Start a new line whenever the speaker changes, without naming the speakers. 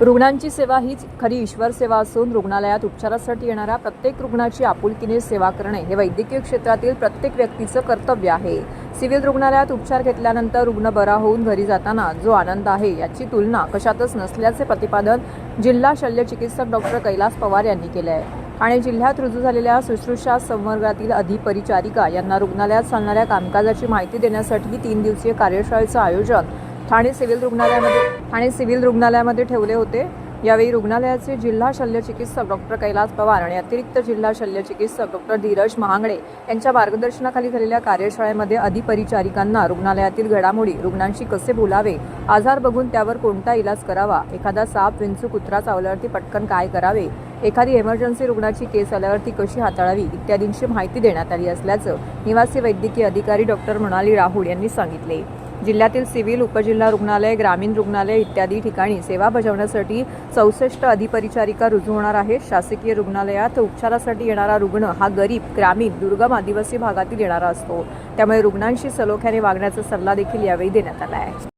रुग्णांची सेवा हीच खरी ईश्वर सेवा असून रुग्णालयात उपचारासाठी येणाऱ्या प्रत्येक रुग्णाची आपुलकीने सेवा करणे हे वैद्यकीय क्षेत्रातील प्रत्येक व्यक्तीचं कर्तव्य आहे। सिव्हिल रुग्णालयात उपचार घेतल्यानंतर रुग्ण बरा होऊन घरी जाताना जो आनंद आहे याची तुलना कशातच नसल्याचे प्रतिपादन जिल्हा शल्यचिकित्सक डॉक्टर कैलास पवार यांनी केले आहे। ठाणे जिल्ह्यात रुजू झालेल्या शुश्रूषा संवर्गातील अधिपरिचारिका यांना रुग्णालयात चालणाऱ्या कामकाजाची माहिती देण्यासाठी 3 दिवसीय कार्यशाळेचं आयोजन ठाणे सिव्हिल रुग्णालयामध्ये ठेवले होते। यावेळी रुग्णालयाचे जिल्हा शल्यचिकित्सक डॉक्टर कैलास पवार आणि अतिरिक्त जिल्हा शल्यचिकित्सक डॉक्टर धीरज महांगडे यांच्या मार्गदर्शनाखाली झालेल्या कार्यशाळेमध्ये अधिपरिचारिकांना रुग्णालयातील घडामोडी, रुग्णांशी कसे बोलावे, आजार बघून त्यावर कोणता इलाज करावा, एखादा साप, विंचू, कुत्रा चावल्यावरती पटकन काय करावे, एखादी इमर्जन्सी रुग्णाची केस आल्यावरती कशी हाताळावी इत्यादींची माहिती देण्यात आली असल्याचं निवासी वैद्यकीय अधिकारी डॉक्टर मृणाली राहुल यांनी सांगितले। जिल्ह्यातील सिव्हिल, उपजिल्हा रुग्णालय, ग्रामीण रुग्णालय इत्यादी ठिकाणी सेवा बजावण्यासाठी 64 अधिपरिचारिका रुजू होणार आहे। शासकीय रुग्णालयात उपचारासाठी येणारा रुग्ण हा गरीब, ग्रामीण, दुर्गम, आदिवासी भागातील येणारा असतो। त्यामुळे रुग्णांशी सलोख्याने वागण्याचा सल्ला देखील यावेळी देण्यात आला आहे।